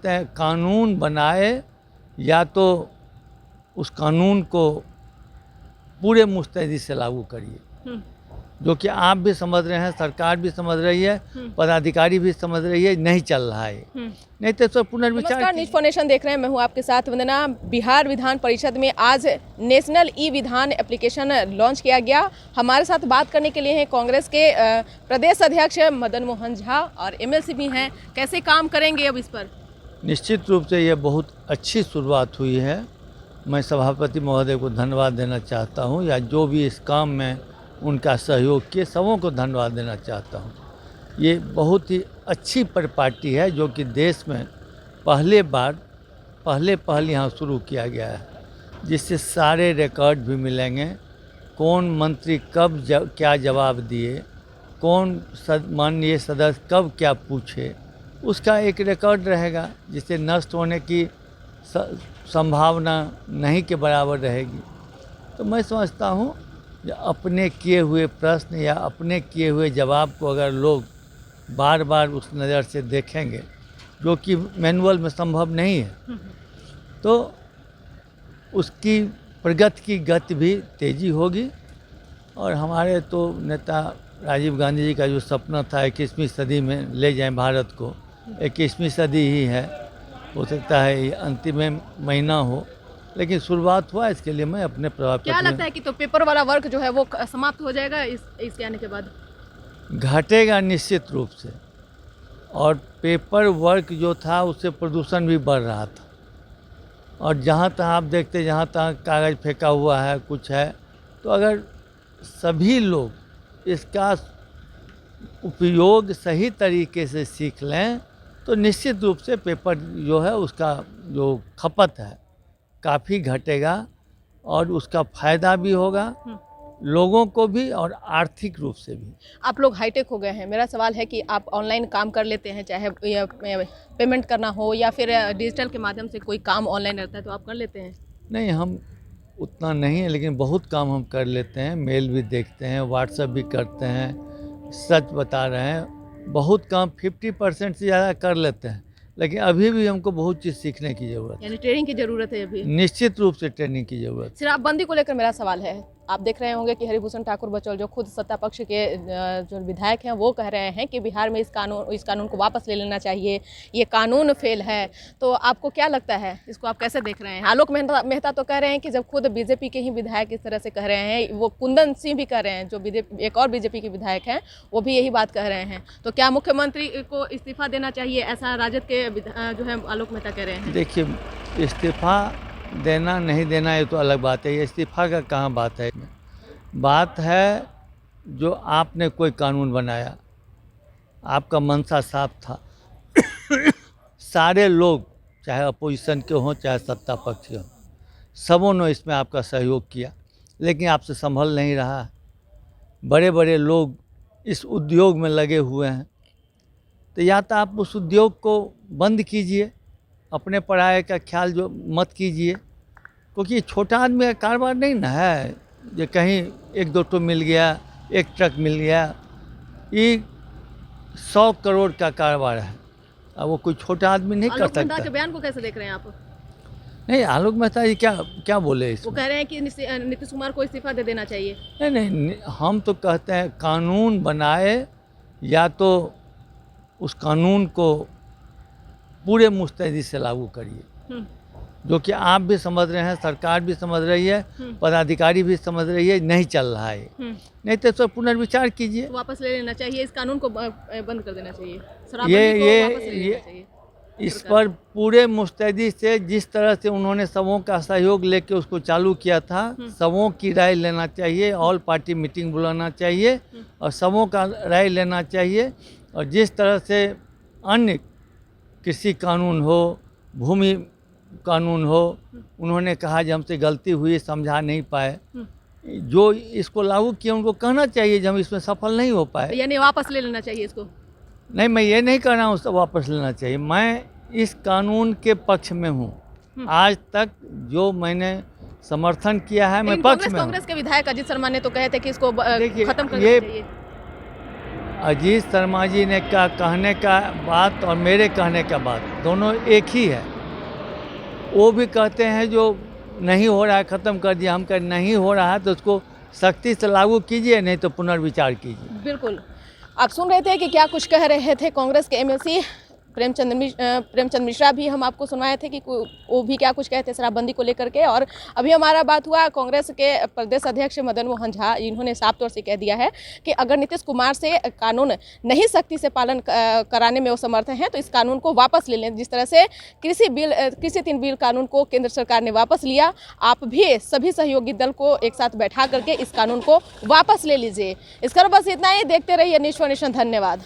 कहते हैं कानून बनाए या तो उस कानून को पूरे मुस्तैदी से लागू करिए, जो कि आप भी समझ रहे हैं, सरकार भी समझ रही है, पदाधिकारी भी समझ रही है, नहीं चल रहा है। नहीं तो इसका पुनर्विचार। नमस्कार, न्यूज फाउंडेशन देख रहे हैं, मैं हूं आपके साथ वंदना। बिहार विधान परिषद में आज नेशनल ई विधान एप्लीकेशन लॉन्च किया गया। हमारे साथ बात करने के लिए हैं कांग्रेस के प्रदेश अध्यक्ष मदन मोहन झा और एमएलसी भी हैं। कैसे काम करेंगे अब इस पर? निश्चित रूप से यह बहुत अच्छी शुरुआत हुई है। मैं सभापति महोदय को धन्यवाद देना चाहता हूँ, या जो भी इस काम में उनका सहयोग किए सबों को धन्यवाद देना चाहता हूँ। ये बहुत ही अच्छी परिपाटी है जो कि देश में पहल यहाँ शुरू किया गया है, जिससे सारे रिकॉर्ड भी मिलेंगे। कौन मंत्री कब क्या जवाब दिए, कौन माननीय सदस्य कब क्या पूछे, उसका एक रिकॉर्ड रहेगा, जिससे नष्ट होने की संभावना नहीं के बराबर रहेगी। तो मैं समझता हूँ अपने किए हुए प्रश्न या अपने किए हुए जवाब को अगर लोग बार बार उस नज़र से देखेंगे, जो कि मैनुअल में संभव नहीं है, तो उसकी प्रगति की गति भी तेज़ी होगी। और हमारे तो नेता राजीव गांधी जी का जो सपना था 21वीं सदी में ले जाएं भारत को, 21वीं सदी ही है, हो सकता है ये अंतिम महीना हो, लेकिन शुरुआत हुआ। इसके लिए मैं अपने प्रभाव। क्या लगता है कि तो पेपर वाला वर्क जो है वो समाप्त हो जाएगा इसके आने के बाद? घटेगा निश्चित रूप से। और पेपर वर्क जो था उससे प्रदूषण भी बढ़ रहा था। और जहाँ तहाँ आप देखते, जहाँ तहाँ कागज़ फेंका हुआ है, कुछ है, तो अगर सभी लोग इसका उपयोग सही तरीके से सीख लें तो निश्चित रूप से पेपर जो है उसका जो खपत है काफ़ी घटेगा और उसका फ़ायदा भी होगा लोगों को भी और आर्थिक रूप से भी। आप लोग हाईटेक हो गए हैं। मेरा सवाल है कि आप ऑनलाइन काम कर लेते हैं, चाहे पेमेंट करना हो या फिर डिजिटल के माध्यम से कोई काम ऑनलाइन रहता है तो आप कर लेते हैं? नहीं, हम उतना नहीं है, लेकिन बहुत काम हम कर लेते हैं। मेल भी देखते हैं, व्हाट्सएप भी करते हैं। सच बता रहे हैं, बहुत काम 50% से ज़्यादा कर लेते हैं, लेकिन अभी भी हमको बहुत चीज़ सीखने की ज़रूरत है। यानी ट्रेनिंग की ज़रूरत है अभी? निश्चित रूप से ट्रेनिंग की ज़रूरत है। शराबबंदी को लेकर मेरा सवाल है, आप देख रहे होंगे कि हरिभूषण ठाकुर बचौल जो खुद सत्ता पक्ष के जो विधायक हैं वो कह रहे हैं कि बिहार में इस कानून को वापस ले लेना चाहिए, ये कानून फेल है। तो आपको क्या लगता है, इसको आप कैसे देख रहे हैं? आलोक मेहता तो कह रहे हैं कि जब खुद बीजेपी के ही विधायक इस तरह से कह रहे हैं, वो कुंदन सिंह भी कह रहे हैं, जो एक और बीजेपी के विधायक हैं, वो भी यही बात कह रहे हैं। तो क्या मुख्यमंत्री को इस्तीफा देना चाहिए, ऐसा राजद के जो है आलोक मेहता कह रहे हैं? देखिए, इस्तीफा देना नहीं देना ये तो अलग बात है। ये इस्तीफा का कहाँ बात है? बात है जो आपने कोई कानून बनाया, आपका मंशा साफ था। सारे लोग चाहे अपोजिशन के हों चाहे सत्ता पक्ष के हों, सबों ने इसमें आपका सहयोग किया, लेकिन आपसे संभल नहीं रहा। बड़े बड़े लोग इस उद्योग में लगे हुए हैं, तो या तो आप उस उद्योग को बंद कीजिए, अपने पढ़ाई का ख्याल जो मत कीजिए, क्योंकि ये छोटा आदमी का कारोबार नहीं ना है। ये कहीं 1-2 टो मिल गया, एक ट्रक मिल गया, ये 100 करोड़ का कारोबार है। अब वो कोई छोटा आदमी नहीं कर सकता। आलोक मेहता के बयान को कैसे देख रहे हैं आप? नहीं, आलोक मेहता जी क्या बोले इसमें? वो कह रहे हैं कि नीतीश कुमार को इस्तीफा दे देना चाहिए। नहीं, हम तो कहते हैं कानून बनाए या तो उस कानून को पूरे मुस्तैदी से लागू करिए, जो कि आप भी समझ रहे हैं, सरकार भी समझ रही है, पदाधिकारी भी समझ रही है, नहीं चल रहा है। नहीं तो इसका पुनर्विचार कीजिए। तो वापस ले लेना चाहिए, इस कानून को बंद कर देना चाहिए, ये इस पर पूरे मुस्तैदी से, जिस तरह से उन्होंने सबों का सहयोग लेके उसको चालू किया था, सबों की राय लेना चाहिए, ऑल पार्टी मीटिंग बुलाना चाहिए और सबों का राय लेना चाहिए। और जिस तरह से अन्य कृषि कानून हो, भूमि कानून हो, उन्होंने कहा कि हमसे गलती हुई, समझा नहीं पाए, जो इसको लागू किया उनको कहना चाहिए कि हम इसमें सफल नहीं हो पाए। यानी वापस ले लेना चाहिए इसको? नहीं, मैं ये नहीं कह रहा हूँ उसको वापस लेना चाहिए। मैं इस कानून के पक्ष में हूँ। आज तक जो मैंने समर्थन किया है, मैं पक्ष में। कांग्रेस के विधायक अजीत शर्मा ने तो कहे थे कि इसको खत्म कर देना चाहिए। अजीत शर्मा जी ने का कहने का बात और मेरे कहने का बात दोनों एक ही है। वो भी कहते हैं जो नहीं हो रहा है ख़त्म कर दिया, हम कह नहीं हो रहा है तो उसको सख्ती से लागू कीजिए, नहीं तो पुनर्विचार कीजिए। बिल्कुल, आप सुन रहे थे कि क्या कुछ कह रहे थे कांग्रेस के एमएलसी प्रेमचंद मिश्रा भी हम आपको सुनवाए थे कि वो भी क्या कुछ कहते शराबबंदी को लेकर के। और अभी हमारा बात हुआ कांग्रेस के प्रदेश अध्यक्ष मदन मोहन झा, इन्होंने साफ तौर से कह दिया है कि अगर नीतीश कुमार से कानून नहीं सख्ती से पालन कराने में वो समर्थ हैं तो इस कानून को वापस ले लें। जिस तरह से कृषि 3 बिल कानून को केंद्र सरकार ने वापस लिया, आप भी सभी सहयोगी दल को एक साथ बैठा करके इस कानून को वापस ले लीजिए। इस खबर बस इतना ही, देखते रहिए न्यूज़ 4 नेशन। धन्यवाद।